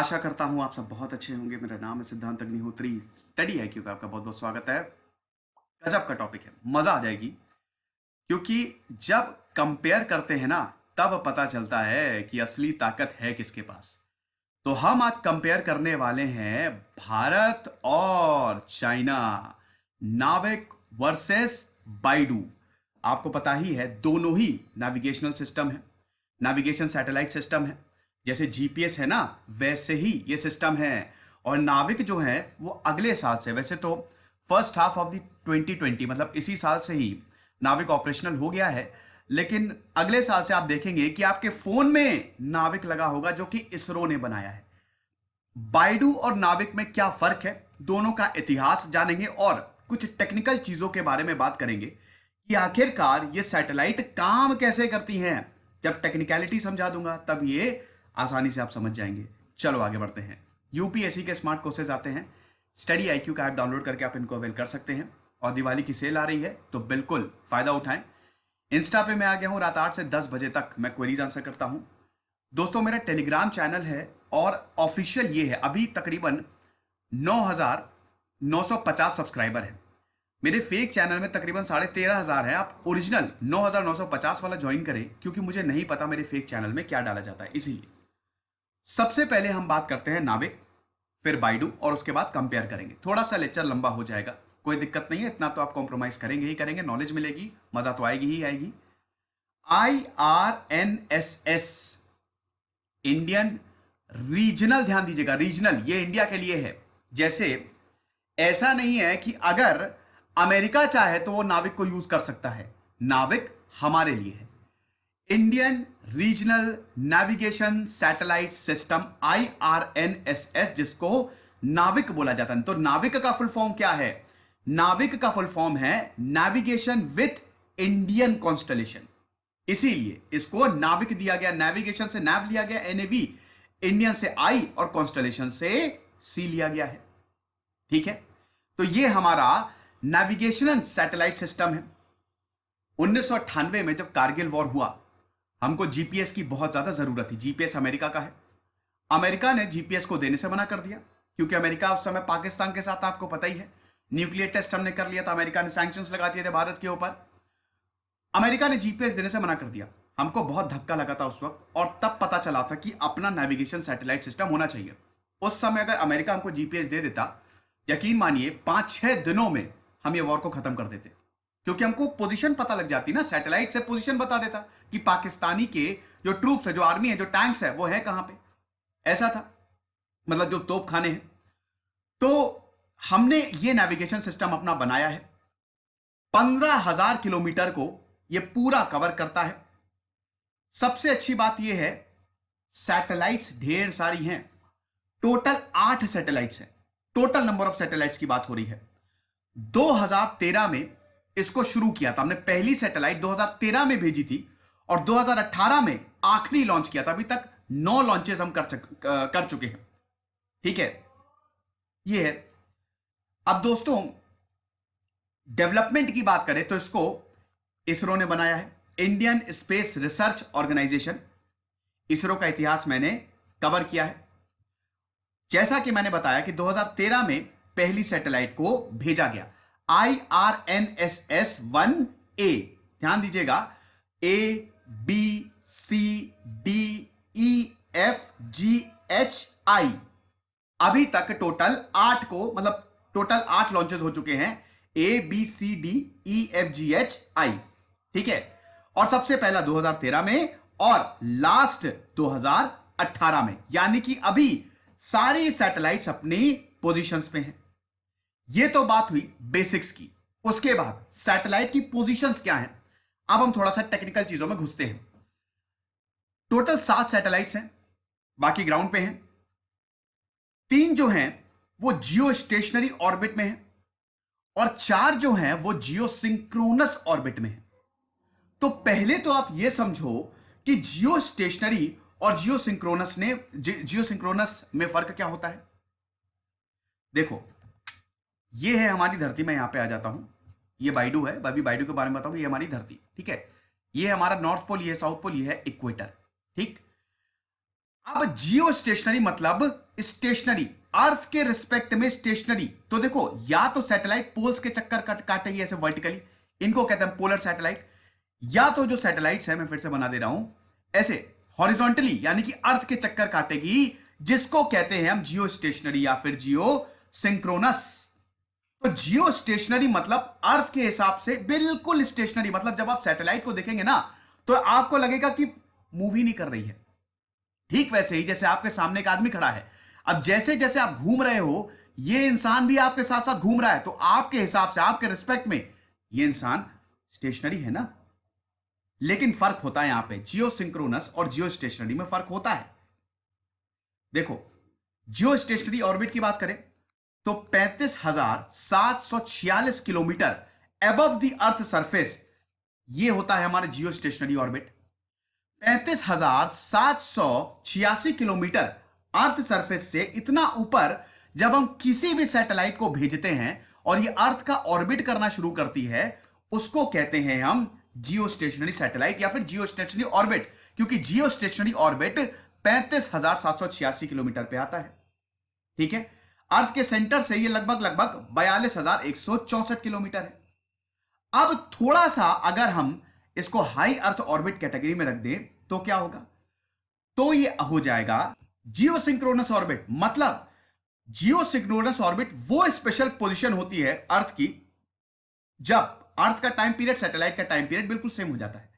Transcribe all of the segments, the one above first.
आशा करता हूं आप सब बहुत अच्छे होंगे। मेरा नाम है सिद्धांत अग्निहोत्री। स्टडी आईक्यू पे आपका बहुत बहुत स्वागत है। गजब का टॉपिक है, मजा आ जाएगी। क्योंकि जब कंपेयर करते हैं ना, तब पता चलता है कि असली ताकत है किसके पास। तो हम आज कंपेयर करने वाले हैं भारत और चाइना, नाविक वर्सेस बाइडू। आपको पता ही है, दोनों ही नेविगेशनल सिस्टम है, नेविगेशन सैटेलाइट सिस्टम है। जैसे जीपीएस है ना, वैसे ही ये सिस्टम है। और नाविक जो है वो अगले साल से, वैसे तो फर्स्ट हाफ ऑफ द 2020 मतलब इसी साल से ही नाविक ऑपरेशनल हो गया है, लेकिन अगले साल से आप देखेंगे कि आपके फोन में नाविक लगा होगा, जो कि इसरो ने बनाया है। बाइडू और नाविक में क्या फर्क है, दोनों का इतिहास जानेंगे और कुछ टेक्निकल चीजों के बारे में बात करेंगे कि आखिरकार ये सैटेलाइट काम कैसे करती हैं। जब टेक्निकलिटी समझा दूंगा तब ये आसानी से आप समझ जाएंगे। चलो आगे बढ़ते हैं। यूपीएससी के स्मार्ट कोर्सेज आते हैं, स्टडी आईक्यू का ऐप डाउनलोड करके आप इनको अवेल कर सकते हैं। और दिवाली की सेल आ रही है तो बिल्कुल फायदा उठाएं। इंस्टा पे मैं आ गया हूं, रात 8 से 10 बजे तक मैं क्वेरीज आंसर करता हूं। दोस्तों मेरा टेलीग्राम चैनल है और ऑफिशियल ये है, अभी तकरीबन 9,950 सब्सक्राइबर हैं। मेरे फेक चैनल में तकरीबन 13,500 है। आप ओरिजिनल 9,950 वाला ज्वाइन करें, क्योंकि मुझे नहीं पता मेरे फेक चैनल में क्या डाला जाता है, इसीलिए। सबसे पहले हम बात करते हैं नाविक, फिर बाइडू, और उसके बाद कंपेयर करेंगे। थोड़ा सा लेक्चर लंबा हो जाएगा, कोई दिक्कत नहीं है, इतना तो आप कॉम्प्रोमाइज करेंगे ही करेंगे, नॉलेज मिलेगी, मजा तो आएगी ही आएगी। IRNSS, इंडियन रीजनल, ध्यान दीजिएगा, रीजनल, ये इंडिया के लिए है। जैसे ऐसा नहीं है कि अगर अमेरिका चाहे तो वो नाविक को यूज कर सकता है, नाविक हमारे लिए है। Indian regional navigation satellite system, IRNSS, जिसको नाविक बोला जाता है। तो नाविक का फुल फॉर्म क्या है? नाविक का फुल फॉर्म है नेविगेशन विथ इंडियन कॉन्स्टलेशन, इसीलिए इसको नाविक दिया गया। नेविगेशन से नैव लिया गया, NAV, इंडियन से I और कॉन्स्टलेशन से C लिया गया है। ठीक है, तो ये हमारा नेविगेशनल सैटेलाइट सिस्टम है। 1998 में जब कारगिल वॉर हुआ, हमको जीपीएस की बहुत ज्यादा जरूरत थी। जीपीएस अमेरिका का है, अमेरिका ने जीपीएस को देने से मना कर दिया, क्योंकि अमेरिका उस समय पाकिस्तान के साथ, आपको पता ही है, न्यूक्लियर टेस्ट हमने कर लिया था, अमेरिका ने सैंक्शंस लगा दिए थे भारत के ऊपर। अमेरिका ने जीपीएस देने से मना कर दिया। हमको बहुत धक्का लगा था उस वक्त, और तब पता चला था कि अपना नेविगेशन सैटेलाइट सिस्टम होना चाहिए। उस समय अगर अमेरिका हमको जीपीएस दे देता, यकीन मानिए 5-6 दिनों में हम ये वॉर को खत्म कर देते, क्योंकि हमको पोजीशन पता लग जाती ना, सैटेलाइट से पोजीशन बता देता कि पाकिस्तानी के जो ट्रूप्स है, जो आर्मी है, जो टैंक्स है, वो है कहां पे। ऐसा था, मतलब जो तोप खाने हैं। तो हमने ये नेविगेशन सिस्टम अपना बनाया है। 15,000 किलोमीटर को ये पूरा कवर करता है। सबसे अच्छी बात यह है, सैटेलाइट्स ढेर सारी हैं। टोटल 8 सैटेलाइट्स हैं। टोटल नंबर ऑफ सैटेलाइट्स की बात हो रही है। 2013 में इसको शुरू किया था हमने, पहली सैटेलाइट 2013 में भेजी थी, और 2018 में आखिरी लॉन्च किया था। अभी तक 9 लॉन्चेस हम कर चुके हैं। ठीक है, ये है। अब दोस्तों डेवलपमेंट की बात करें तो इसको इसरो ने बनाया है, Indian space research organisation. ISRO का इतिहास मैंने कवर किया है। जैसा कि मैंने बताया कि 2013 में पहली सैटेलाइट को भेजा गया, IRNSS-1A। ध्यान दीजिएगा, ABCDEFGHI। अभी तक टोटल 8 को, मतलब टोटल 8 लॉन्चेस हो चुके हैं, ABCDEFGHI। ठीक है, और सबसे पहला 2013 में और लास्ट 2018 में, यानी कि अभी सारी सैटेलाइट्स अपनी पोजीशंस पे हैं। ये तो बात हुई बेसिक्स की। उसके बाद सैटेलाइट की पोजीशंस क्या हैं, अब हम थोड़ा सा टेक्निकल चीजों में घुसते हैं। टोटल 7 सैटेलाइट्स हैं, बाकी ग्राउंड पे हैं। 3 जो हैं वो जियो स्टेशनरी ऑर्बिट में हैं, और 4 जो हैं वो जियो सिंक्रोनस ऑर्बिट में हैं। तो पहले तो आप ये समझो कि जियो स्टेशनरी और जियो सिंक्रोनस में फर्क क्या होता है। देखो, ये है हमारी धरती। में यहां पे आ जाता हूं, ये बाइडू है, अभी बाइडू के बारे में बताऊंगा। ये हमारी धरती, ठीक है, ये हमारा नॉर्थ पोल, ये साउथ पोल, ये है इक्वेटर। ठीक, अब जियो स्टेशनरी मतलब स्टेशनरी, अर्थ के रिस्पेक्ट में स्टेशनरी। तो देखो, या तो सैटेलाइट पोल्स के चक्कर काटेगी ऐसे वर्टिकली, इनको कहते हैं पोलर सैटेलाइट, या तो जो सैटेलाइट्स है, मैं फिर से बना दे रहा हूं, ऐसे हॉरिजॉन्टली यानी कि अर्थ के चक्कर काटेगी, जिसको कहते हैं हम जियो स्टेशनरी या फिर जियो सिंक्रोनस। तो जियो स्टेशनरी मतलब अर्थ के हिसाब से बिल्कुल स्टेशनरी, मतलब जब आप सैटेलाइट को देखेंगे ना तो आपको लगेगा कि मूवी नहीं कर रही है। ठीक वैसे ही जैसे आपके सामने एक आदमी खड़ा है, अब जैसे जैसे आप घूम रहे हो, ये इंसान भी आपके साथ साथ घूम रहा है, तो आपके हिसाब से, आपके रिस्पेक्ट में ये इंसान स्टेशनरी है ना। लेकिन फर्क होता है यहां पे, जियो सिंक्रोनस और जियो स्टेशनरी में फर्क होता है। देखो, जियो स्टेशनरी ऑर्बिट की बात करें तो 35,746 kilometre above the earth surface, ये होता है हमारे जियो stationery orbit. 35,786 kilometre earth surface से इतना ऊपर जब हम किसी भी सैटेलाइट को भेजते हैं और ये अर्थ का ऑर्बिट करना शुरू करती है, उसको कहते हैं हम जियो स्टेशनरी सैटेलाइट या फिर जियो स्टेशनरी ऑर्बिट, क्योंकि जियो स्टेशनरी ऑर्बिट 35,786 किलोमीटर पे आता है। ठीक है, अर्थ के सेंटर से ये लगभग 42,164 किलोमीटर है। अब थोड़ा सा अगर हम इसको हाई अर्थ ऑर्बिट कैटेगरी में रख दें तो क्या होगा, तो ये हो जाएगा जियो सिंक्रोनस ऑर्बिट। मतलब जियो सिंक्रोनस ऑर्बिट वो स्पेशल पोजीशन होती है अर्थ की जब अर्थ का टाइम पीरियड सैटेलाइट का टाइम पीरियड बिल्कुल सेम हो जाता है।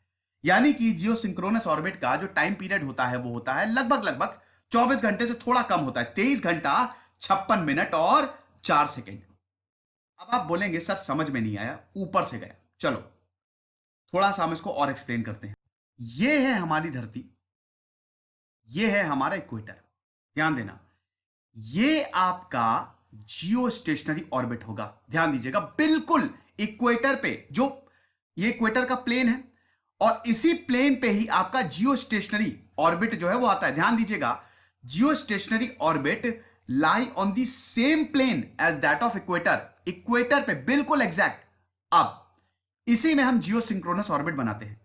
यानी कि जियो सिंक्रोनस ऑर्बिट का जो टाइम पीरियड होता है वो होता है लगभग 24 घंटे से थोड़ा कम होता है, 23 घंटा 56 मिनट और 4 सेकेंड। अब आप बोलेंगे सर समझ में नहीं आया, ऊपर से गया। चलो थोड़ा सा हम इसको और एक्सप्लेन करते हैं। ये है हमारी धरती, ये है हमारा इक्वेटर। ध्यान देना, ये आपका जियो स्टेशनरी ऑर्बिट होगा। ध्यान दीजिएगा, बिल्कुल इक्वेटर पे, जो ये इक्वेटर का प्लेन है और इसी प्लेन पे ही आपका जियो स्टेशनरी ऑर्बिट जो है वो आता है। ध्यान दीजिएगा, geostationary orbit lie on the same plane as that of equator, equator पे बिल्कुल एग्जैक्ट। अब इसी में हम जियो सिंक्रोनस ऑर्बिट बनाते हैं।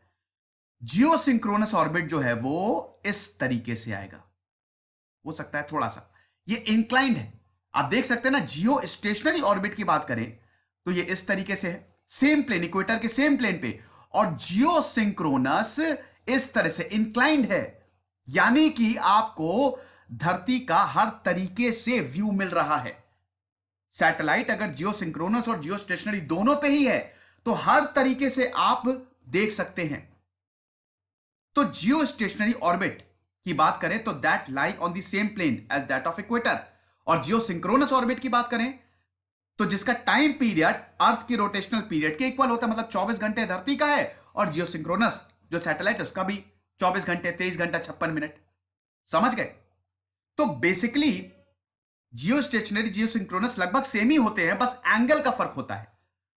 जियो सिंक्रोनस ऑर्बिट जो है वो इस तरीके से आएगा, हो सकता है थोड़ा सा ये इंक्लाइंड है, आप देख सकते हैं ना। जियो स्टेशनरी ऑर्बिट की बात करें तो ये इस तरीके से है, सेम प्लेन, इक्वेटर के सेम प्लेन पे, और जियो सिंक्रोनस इस तरह से इंक्लाइंड है। यानी कि आपको धरती का हर तरीके से व्यू मिल रहा है। सैटेलाइट अगर जियो सिंक्रोनस और जियो स्टेशनरी दोनों पे ही है तो हर तरीके से आप देख सकते हैं। तो जियो स्टेशनरी ऑर्बिट की बात करें तो that lie on the same plane as that of equator, और जियो सिंक्रोनस ऑर्बिट की बात करें तो जिसका टाइम पीरियड अर्थ की रोटेशनल पीरियड के इक्वल होता है, मतलब 24 घंटे धरती का है और जियो सिंक्रोनस जो सैटेलाइट है उसका भी 24 घंटे 23 घंटा 56 मिनट। समझ गए? तो बेसिकली जियो स्टेशनरी जियो सिंक्रोनस लगभग सेम ही होते हैं, बस एंगल का फर्क होता है।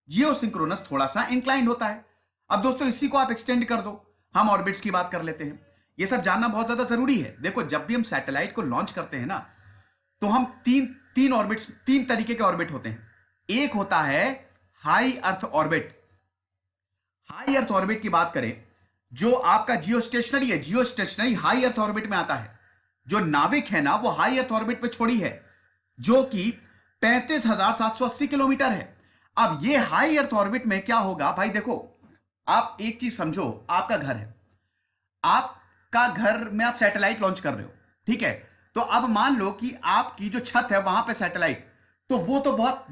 जियो सिंक्रोनस थोड़ा सा इंक्लाइंड होता है। अब दोस्तों इसी को आप एक्सटेंड कर दो, हम ऑर्बिट्स की बात कर लेते हैं। ये सब जानना बहुत ज्यादा जरूरी है। देखो, जब भी हम सैटेलाइट को लॉन्च करते हैं ना तो हम तीन ऑर्बिट्स, तीन तरीके के ऑर्बिट होते हैं। एक होता है high earth orbit. High earth orbit की बात करें, जो आपका जियो स्टेशनरी है, जियो स्टेशनरी हाई अर्थ ऑर्बिट में आता है। जो नाविक है ना वो हाई अर्थ ऑर्बिट पे छोड़ी है, जो कि 35,780 किलोमीटर है। अब ये हाई अर्थ ऑर्बिट में क्या होगा भाई, देखो आप एक चीज समझो, आपका घर है, आपका घर में आप सैटेलाइट लॉन्च कर रहे हो, ठीक है। तो अब मान लो कि आपकी जो छत है वहां पे सैटेलाइट, तो वो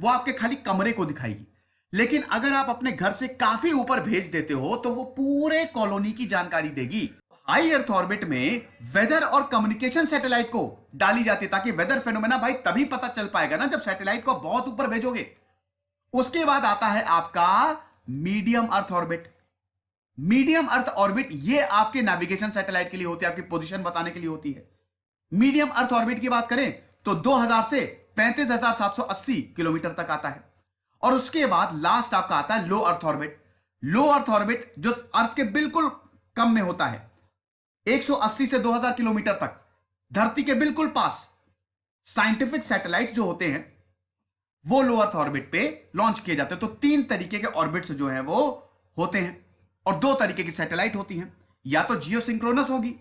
आपके खाली कमरे को दिखाएगी। लेकिन अगर आप अपने घर से काफी ऊपर भेज देते हो तो वो पूरे कॉलोनी की जानकारी देगी। हाई अर्थ ऑर्बिट में वेदर और कम्युनिकेशन सैटेलाइट को डाली जाती है, ताकि वेदर फेनोमेना भाई तभी पता चल पाएगा ना जब सैटेलाइट को बहुत ऊपर भेजोगे। उसके बाद आता है आपका medium earth orbit. Medium earth orbit ये आपके नेविगेशन सैटेलाइट के लिए होती है, आपकी पोजीशन बताने के लिए होती है। मीडियम अर्थ ऑर्बिट की बात करें तो 2000 से 35,780 किलोमीटर तक आता है। और उसके बाद लास्ट आपका आता है लो अर्थ ऑर्बिट। लो अर्थ ऑर्बिट जो अर्थ के बिल्कुल कम में होता है, 180 से 2000 किलोमीटर तक, धरती के बिल्कुल पास। साइंटिफिक सैटेलाइट्स जो होते हैं वो लो अर्थ ऑर्बिट पे लॉन्च किए जाते हैं। तो तीन तरीके के ऑर्बिट्स जो हैं वो होते हैं, और दो तरीके की सैटेलाइट होती हैं। या तो जियो सिंक्रोनस होगी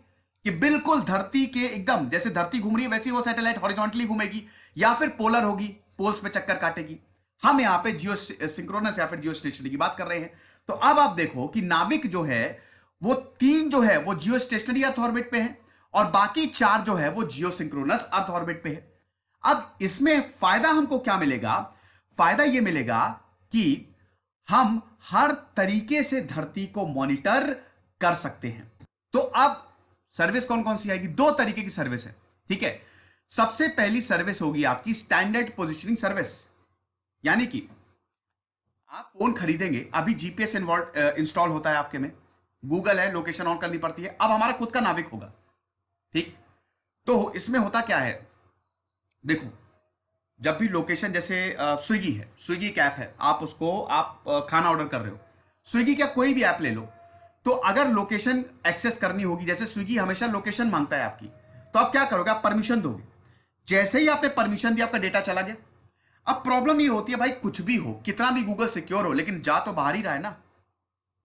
कि बिल्कुल धरती के एकदम जैसे धरती घूम रही है वैसे वो सैटेलाइट हॉरिजॉन्टली घूमेगी या फिर पोलर होगी, पोल्स पे चक्कर काटेगी। हम यहां पे जियो सिंक्रोनस या फिर जियो स्टेशनरी की बात कर रहे हैं। तो अब आप देखो कि नाविक जो है वो 3 जो है वो जियो स्टेशनरी अर्थ ऑर्बिट पे है और बाकी 4 जो है वो जियो सिंक्रोनस अर्थ ऑर्बिट पे है। अब इसमें फायदा हमको क्या मिलेगा? फायदा यह मिलेगा कि हम हर तरीके से धरती को मॉनिटर कर सकते हैं। तो अब सर्विस कौन कौन सी आएगी? 2 तरीके की सर्विस है, ठीक है। सबसे पहली सर्विस होगी आपकी स्टैंडर्ड पोजिशनिंग सर्विस, यानी कि आप फोन खरीदेंगे, अभी जीपीएस इंस्टॉल होता है आपके में, गूगल है, लोकेशन ऑन करनी पड़ती है, अब हमारा खुद का नाविक होगा, ठीक। तो इसमें होता क्या है, देखो जब भी लोकेशन जैसे स्विगी है, स्विगी एक ऐप है, आप उसको आप खाना ऑर्डर कर रहे हो, स्विगी का कोई भी ऐप ले लो, तो अगर लोकेशन एक्सेस करनी होगी, जैसे स्विगी हमेशा लोकेशन मांगता है आपकी, तो आप क्या करोगे? आप परमिशन दोगे। जैसे ही आपने परमिशन दिया आपका डेटा चला गया। अब प्रॉब्लम ये होती है भाई, कुछ भी हो, कितना भी गूगल सिक्योर हो, लेकिन जा तो बाहर ही रहा है ना।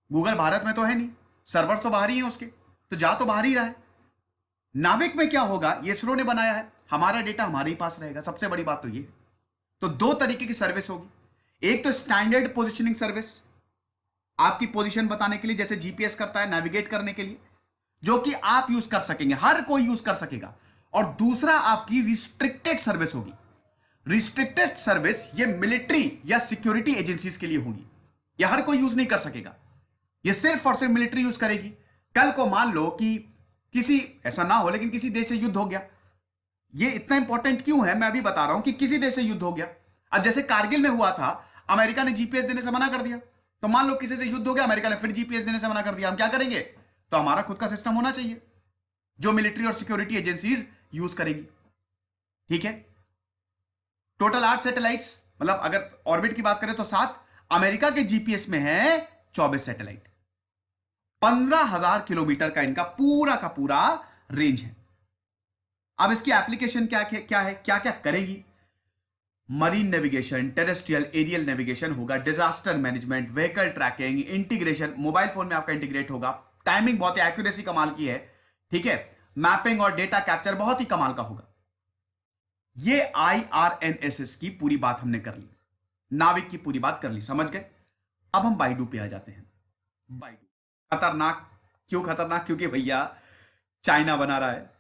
गूगल भारत में तो है नहीं, सर्वर तो बाहर ही है उसके, तो जा तो बाहर ही रहा है। नाविक में क्या होगा? ये इसरो ने बनाया है, हमारा डेटा हमारे ही पास रहेगा, सबसे बड़ी बात तो ये। तो 2 तरीके की सर्विस होगी। एक तो स्टैंडर्ड पोजिशनिंग सर्विस, आपकी पोजीशन बताने के लिए, जैसे जीपीएस करता है नेविगेट करने के लिए, जो कि आप यूज कर सकेंगे, हर कोई यूज कर सकेगा। और दूसरा आपकी रिस्ट्रिक्टेड सर्विस होगी। रिस्ट्रिक्टेड सर्विस ये मिलिट्री या सिक्योरिटी एजेंसीज के लिए होगी, यह हर कोई यूज नहीं कर सकेगा, ये सिर्फ और सिर्फ मिलिट्री यूज करेगी। कल को मान लो कि किसी, ऐसा ना हो लेकिन किसी देश से युद्ध हो गया, ये इतना इंपॉर्टेंट क्यों है मैं अभी बता रहा हूं, कि किसी देश से युद्ध हो गया, अब जैसे कारगिल में हुआ था, अमेरिका ने जीपीएस देने से मना कर दिया, तो मान लो किसी से युद्ध हो गया, अमेरिका ने फिर जीपीएस देने से मना कर दिया, हम क्या करेंगे? तो हमारा खुद का सिस्टम होना चाहिए जो मिलिट्री और सिक्योरिटी एजेंसीज यूज करेगी, ठीक है। टोटल 8 सैटेलाइट्स, मतलब अगर ऑर्बिट की बात करें तो 7, अमेरिका के जीपीएस में है 24 सैटेलाइट, 15,000 किलोमीटर का इनका पूरा का पूरा रेंज है। अब इसकी एप्लीकेशन क्या क्या है, क्या क्या करेगी? Marine navigation, terrestrial aerial navigation होगा, disaster management, vehicle tracking, integration, mobile phone में आपका इंटीग्रेट होगा, टाइमिंग बहुत है, एक्यूरेसी कमाल की है, ठीक है, मैपिंग और डेटा कैप्चर बहुत ही कमाल का होगा। ये IRNSS की पूरी बात हमने कर ली, नाविक की पूरी बात कर ली, समझ गए। अब हम बाइडू पे आ जाते हैं। बाइडू खतरनाक, क्यों खतरनाक? क्योंकि भैया चाइना बना रहा है।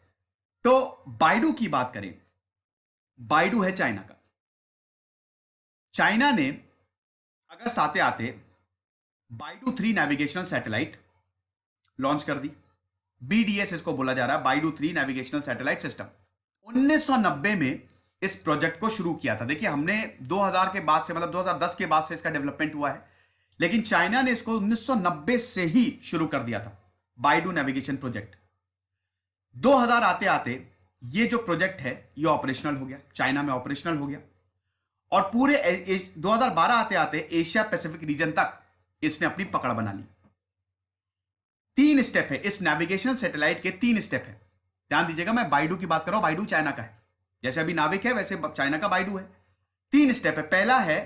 तो बाइडू की बात करें, बाइडू है चाइना का। चाइना ने अगस्त आते आते बाइडू 3 नेविगेशनल सैटेलाइट लॉन्च कर दी। BDS इसको बोला जा रहा है, बाइडू 3 नेविगेशनल सैटेलाइट सिस्टम। 1990 में इस प्रोजेक्ट को शुरू किया था। देखिए हमने 2000 के बाद से, मतलब 2010 के बाद से इसका डेवलपमेंट हुआ है, लेकिन चाइना ने इसको 1990 से ही शुरू कर दिया था, बाइडू नेविगेशन प्रोजेक्ट। 2000 आते आते ये जो प्रोजेक्ट है ये ऑपरेशनल हो गया, चाइना में ऑपरेशनल हो गया, और पूरे 2012 आते आते एशिया पैसिफिक रीजन तक इसने अपनी पकड़ बना ली। 3 स्टेप है इस नेविगेशनल सैटेलाइट के, 3 स्टेप है, ध्यान दीजिएगा। मैं बाइडू की बात कर रहा हूं, बाइडू चाइना का है, जैसे अभी नाविक है वैसे चाइना का बाइडू है। 3 स्टेप है। पहला है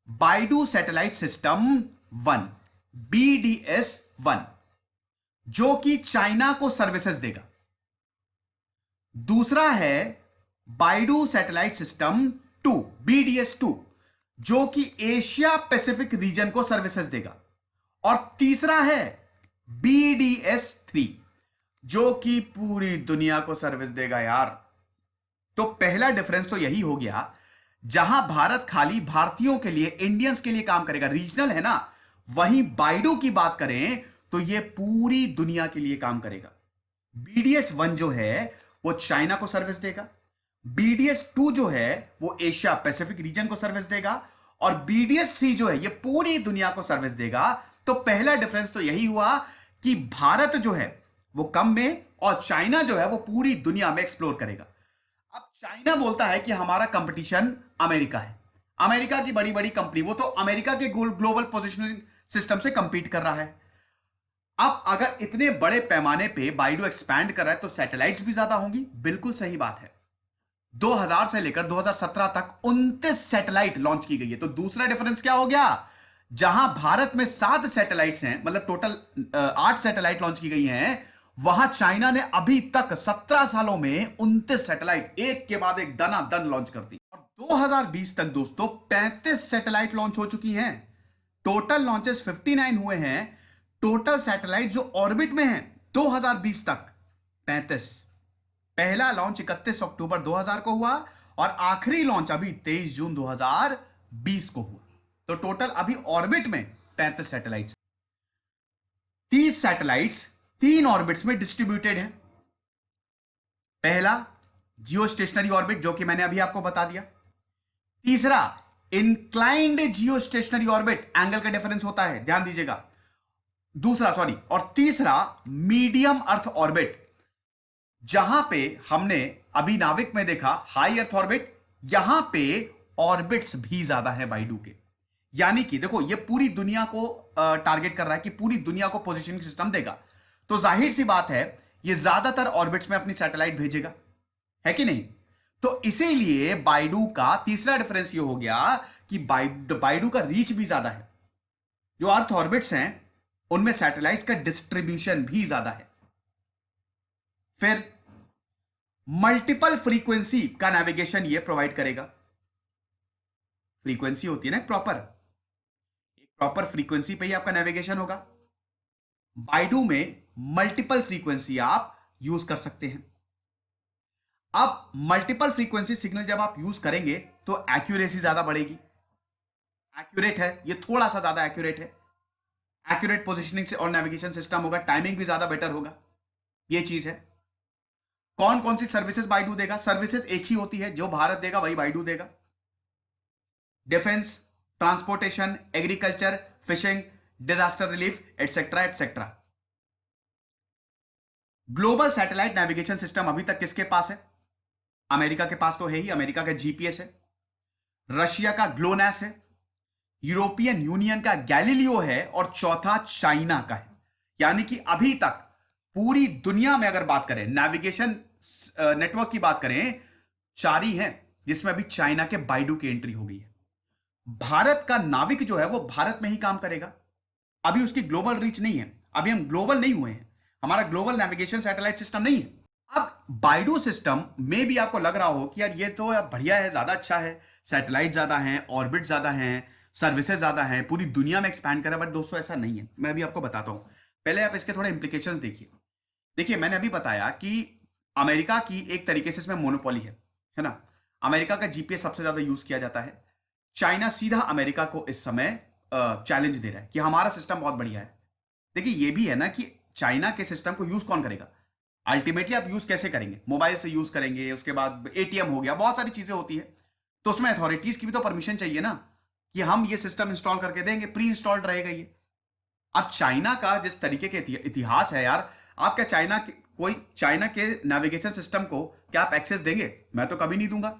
बाइडू सैटेलाइट सिस्टम 1, BDS-1, जो कि चाइना को सर्विसेज देगा। दूसरा है बाइडू सैटेलाइट सिस्टम 2, BDS-2, जो कि एशिया पैसिफिक रीजन को सर्विसेज देगा। और तीसरा है BDS-3, जो कि पूरी दुनिया को सर्विस देगा यार। तो पहला डिफरेंस तो यही हो गया, जहां भारत खाली भारतीयों के लिए, इंडियंस के लिए काम करेगा, रीजनल है ना, वहीं बाइडू की बात करें तो यह पूरी दुनिया के लिए काम करेगा। BDS-1 जो है वो चाइना को सर्विस देगा, BDS-2 जो है वो एशिया पैसिफिक रीजन को सर्विस देगा, और BDS-3 जो है ये पूरी दुनिया को सर्विस देगा। तो पहला डिफरेंस तो यही हुआ कि भारत जो है वो कम में, और चाइना जो है वो पूरी दुनिया में एक्सप्लोर करेगा। अब चाइना बोलता है कि हमारा कंपटीशन अमेरिका है, अमेरिका की बड़ी बड़ी कंपनी, वो तो अमेरिका के ग्लोबल पोजिशनिंग सिस्टम से कंपीट कर रहा है। अब अगर इतने बड़े पैमाने पे बाइडू एक्सपैंड कर रहा है तो सैटेलाइट्स भी ज्यादा होंगी, बिल्कुल सही बात है। 2000 से लेकर 2017 तक 29 सैटेलाइट लॉन्च की गई है। तो दूसरा डिफरेंस क्या हो गया, जहां भारत में 7 सैटेलाइट्स हैं, मतलब टोटल 8 सैटेलाइट लॉन्च की गई हैं, वहां चाइना ने अभी तक 17 सालों में 29 सैटेलाइट एक के बाद एक दनादन लॉन्च कर दी, और 2020 तक दोस्तों 35 सैटेलाइट लॉन्च हो चुकी हैं। टोटल लॉन्चेस 59 हुए हैं। टोटल सैटेलाइट जो ऑर्बिट में हैं 2020 तक 35। पहला लॉन्च 31 अक्टूबर 2000 को हुआ और आखिरी लॉन्च अभी 23 जून 2020 को हुआ। तो टोटल अभी ऑर्बिट में 35 सैटेलाइट्स। 30 सैटेलाइट्स 3 ऑर्बिट्स में डिस्ट्रीब्यूटेड है। पहला जियो स्टेशनरी ऑर्बिट, जो कि मैंने अभी आपको बता दिया। तीसरा इंक्लाइंड जियो स्टेशनरी ऑर्बिट, एंगल का डिफरेंस होता है, ध्यान दीजिएगा। और तीसरा मीडियम अर्थ ऑर्बिट, जहां पे हमने अभी नाविक में देखा हाई अर्थ ऑर्बिट, यहां पे ऑर्बिट्स भी ज्यादा है बाइडू के। यानी कि देखो ये पूरी दुनिया को टारगेट कर रहा है कि पूरी दुनिया को पोजीशनिंग सिस्टम देगा, तो जाहिर सी बात है ये ज्यादातर ऑर्बिट्स में अपनी सैटेलाइट भेजेगा, है कि नहीं। तो इसीलिए बाइडू का तीसरा डिफरेंस ये हो गया कि बाइडू का रीच भी ज्यादा है। जो अर्थ ऑर्बिट्स हैं उनमें सैटेलाइट्स का डिस्ट्रीब्यूशन भी ज्यादा है। फिर मल्टीपल फ्रीक्वेंसी का नेविगेशन ये प्रोवाइड करेगा। फ्रीक्वेंसी होती है ना प्रॉपर, एक प्रॉपर फ्रीक्वेंसी पे ही आपका नेविगेशन होगा। बाइडू में मल्टीपल फ्रीक्वेंसी आप यूज कर सकते हैं। अब मल्टीपल फ्रीक्वेंसी सिग्नल जब आप यूज करेंगे तो एक्यूरेसी ज्यादा बढ़ेगी। एक्यूरेट है, ये थोड़ा सा ज्यादा एक्यूरेट है। एक्यूरेट पोजीशनिंग से और नेविगेशन सिस्टम होगा, टाइमिंग भी ज्यादा बेटर होगा, ये चीज है। कौन कौन सी सर्विसेज बाइडू देगा? सर्विसेज एक ही होती है, जो भारत देगा वही बाइडू देगा। Defence, transportation, agriculture, fishing, disaster relief, etcetera etcetera. Global satellite navigation system अभी तक किसके पास है? अमेरिका के पास तो है ही, अमेरिका का जीपीएस है। रशिया का ग्लोनैस है। यूरोपियन यूनियन का गैलीलियो है और चौथा चाइना का है। यानी कि अभी तक पूरी दुनिया में अगर बात करें, नेविगेशन नेटवर्क की बात करें, 4 ही हैं, जिसमें अभी चाइना के बाइडू की एंट्री हो गई है। भारत का नाविक जो है वो भारत में ही काम करेगा। अभी उसकी ग्लोबल रीच नहीं है, अभी हम ग्लोबल नहीं हुए हैं, हमारा ग्लोबल नेविगेशन सैटेलाइट सिस्टम नहीं है। अब बाइडू सिस्टम में भी आपको लग रहा हो कि यार ये तो यार बढ़िया है, ज्यादा अच्छा है, सैटेलाइट ज्यादा हैं, ऑर्बिट ज्यादा हैं, सर्विसेज ज्यादा हैं, पूरी दुनिया में एक्सपैंड कर रहा है। बट दोस्तों ऐसा नहीं है, मैं अभी आपको बताता हूं। पहले आप इसके थोड़े इंप्लीकेशंस देखिए। देखिए मैंने अभी बताया कि अमेरिका की एक तरीके से इसमें मोनोपोली है ना। अमेरिका का जीपीएस सबसे ज्यादा यूज किया जाता है। चाइना सीधा अमेरिका को इस समय चैलेंज दे रहा है कि हमारा सिस्टम बहुत बढ़िया है। देखिए ये भी है ना कि चाइना के सिस्टम को यूज कौन करेगा? अल्टीमेटली आप यूज कैसे करेंगे? मोबाइल से यूज करेंगे, उसके बाद एटीएम हो गया, बहुत सारी चीजें होती है। तो उसमें अथॉरिटीज की भी तो परमिशन चाहिए ना कि हम ये सिस्टम इंस्टॉल करके देंगे, प्री इंस्टॉल्ड रहेगा ये। अब चाइना का जिस तरीके के इतिहास है यार, आप क्या चाइना के नेविगेशन सिस्टम को क्या आप एक्सेस देंगे? मैं तो कभी नहीं दूंगा।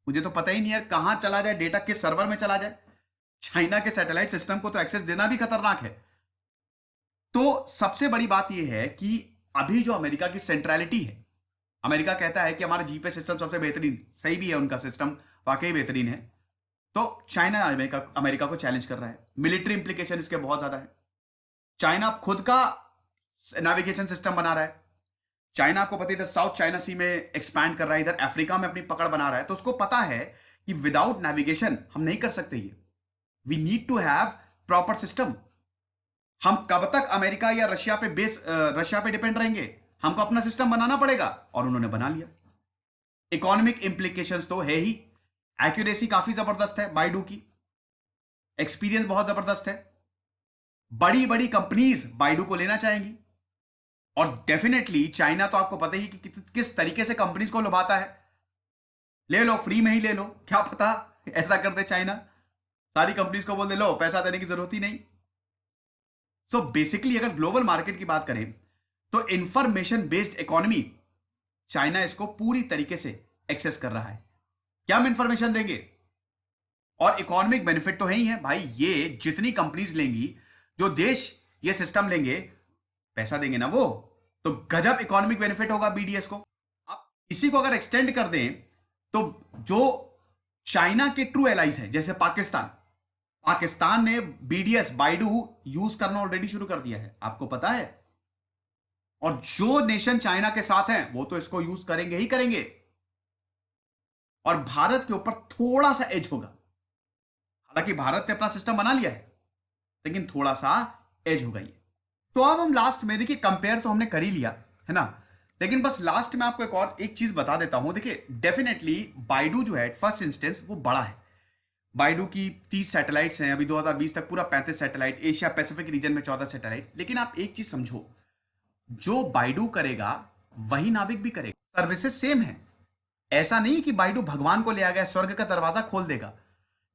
मुझे तो पता ही नहीं है कहां चला जाए डेटा, किस सर्वर में चला जाए। चाइना के सैटेलाइट सिस्टम को तो एक्सेस देना भी खतरनाक है। तो सबसे बड़ी बात यह है कि अभी जो अमेरिका की सेंट्रलिटी है, अमेरिका कहता है कि हमारा जीपीएस सिस्टम सबसे बेहतरीन, सही भी है, उनका सिस्टम वाकई बेहतरीन है। तो चाइना अमेरिका को चैलेंज कर रहा है। मिलिट्री इंप्लीकेशन इसके बहुत ज्यादा है। चाइना खुद का नेविगेशन सिस्टम बना रहा है। चाइना आपको पता है इधर साउथ चाइना सी में एक्सपैंड कर रहा है, इधर अफ्रीका में अपनी पकड़ बना रहा है। तो उसको पता है कि विदाउट नेविगेशन हम नहीं कर सकते ये। We need to have proper system. हम कब तक अमेरिका या रशिया पे डिपेंड रहेंगे? हमको अपना सिस्टम बनाना पड़ेगा, और उन्होंने बना लिया। इकोनॉमिक इंप्लीकेशंस तो है ही। एक्यूरेसी काफी जबरदस्त है बाइडू की, एक्सपीरियंस बहुत जबरदस्त है। बड़ी बड़ी कंपनीज बाइडू को लेना चाहेंगी, और डेफिनेटली चाइना तो आपको पता ही कि किस तरीके से कंपनीज को लुभाता है। ले लो, फ्री में ही ले लो, क्या पता ऐसा कर दे चाइना, सारी कंपनीज को बोल दे लो पैसा देने की जरूरत ही नहीं। सो बेसिकली अगर ग्लोबल मार्केट की बात करें तो इंफॉर्मेशन बेस्ड इकोनॉमी, चाइना इसको पूरी तरीके से एक्सेस कर रहा है। क्या हम इंफॉर्मेशन देंगे? और इकोनॉमिक बेनिफिट तो है ही है भाई। ये जितनी कंपनीज लेंगी, जो देश ये सिस्टम लेंगे, पैसा देंगे ना वो, तो गजब इकोनॉमिक बेनिफिट होगा बीडीएस को। अब इसी को अगर एक्सटेंड कर दें तो जो चाइना के ट्रू एलाइज है, जैसे पाकिस्तान ने बीडीएस बाइडू यूज करना ऑलरेडी शुरू कर दिया है, आपको पता है। और जो नेशन चाइना के साथ हैं वो तो इसको यूज करेंगे ही करेंगे, और भारत के ऊपर थोड़ा सा एज होगा। हालांकि भारत ने अपना सिस्टम बना लिया है, लेकिन थोड़ा सा एज होगा ये। तो अब हम लास्ट में देखिए, कंपेयर तो हमने कर ही लिया है ना, लेकिन बस लास्ट में आपको एक चीज बता देता हूं। देखिए डेफिनेटली बाइडू जो है फर्स्ट इंस्टेंस वो बड़ा है। बाइडू की 30 सैटेलाइट्स हैं अभी, 2020 तक पूरा 35 सैटेलाइट, एशिया पैसिफिक रीजन में 14 सैटेलाइट। लेकिन आप एक चीज समझो, जो बाइडू करेगा वही नाविक भी करेगा, सर्विसेज सेम है। ऐसा नहीं कि बाइडू भगवान को ले आ गया, स्वर्ग का दरवाजा खोल देगा।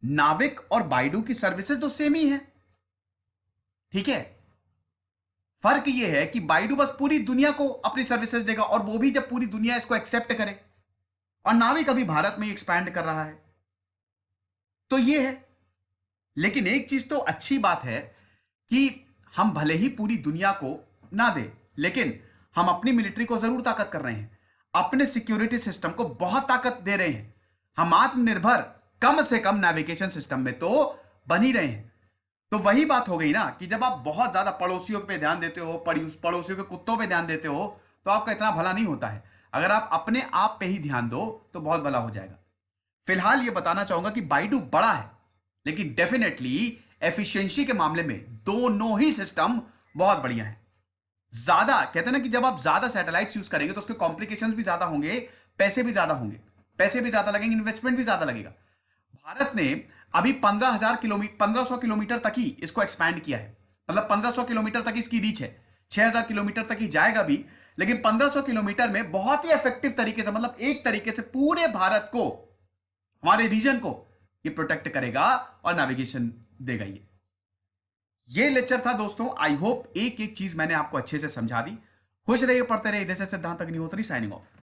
नाविक और बाइडू की सर्विसेज तो सेम ही है, ठीक है। फर्क यह है कि बाइडू बस पूरी दुनिया को अपनी सर्विसेज देगा, और वो भी जब पूरी दुनिया इसको एक्सेप्ट करे, और नाविक अभी भारत में एक्सपैंड कर रहा है। तो ये है। लेकिन एक चीज तो अच्छी बात है कि हम भले ही पूरी दुनिया को ना दे, लेकिन हम अपनी मिलिट्री को जरूर ताकत कर रहे हैं, अपने सिक्योरिटी सिस्टम को बहुत ताकत दे रहे हैं। हम आत्मनिर्भर कम से कम नेविगेशन सिस्टम में तो बन ही रहे हैं। तो वही बात हो गई ना कि जब आप बहुत ज्यादा पड़ोसियों पे ध्यान देते हो, पड़ोसियों के कुत्तों पे ध्यान देते हो, तो आपका इतना भला नहीं होता है। अगर आप अपने आप पे ही ध्यान दो तो बहुत भला हो जाएगा। फिलहाल ये बताना चाहूंगा कि बाइडू बड़ा है, लेकिन डेफिनेटली एफिशिएंसी के मामले में दोनों ही सिस्टम बहुत बढ़िया है। ज्यादा कहते हैं ना कि जब आप ज्यादा सैटेलाइट्स यूज करेंगे तो उसके कॉम्प्लिकेशंस भी ज्यादा होंगे, पैसे भी ज्यादा होंगे, पैसे भी ज्यादा लगेंगे, इन्वेस्टमेंट भी ज्यादा लगेगा। भारत ने अभी 1500 किलोमीटर तक ही इसको एक्सपैंड किया है, मतलब 1500 किलोमीटर तक इसकी रीच है, 6000 किलोमीटर तक ही जाएगा भी। लेकिन 1500 किलोमीटर में बहुत ही इफेक्टिव तरीके से, मतलब एक तरीके से पूरे भारत को, हमारे रीजन को ये प्रोटेक्ट करेगा और नेविगेशन देगा। ये लेक्चर था दोस्तों। आई होप एक एक चीज मैंने आपको अच्छे से समझा दी। खुश रहिए, पढ़ते रहिए। जैसे सिद्धांत अग्निहोत्री साइनिंग ऑफ।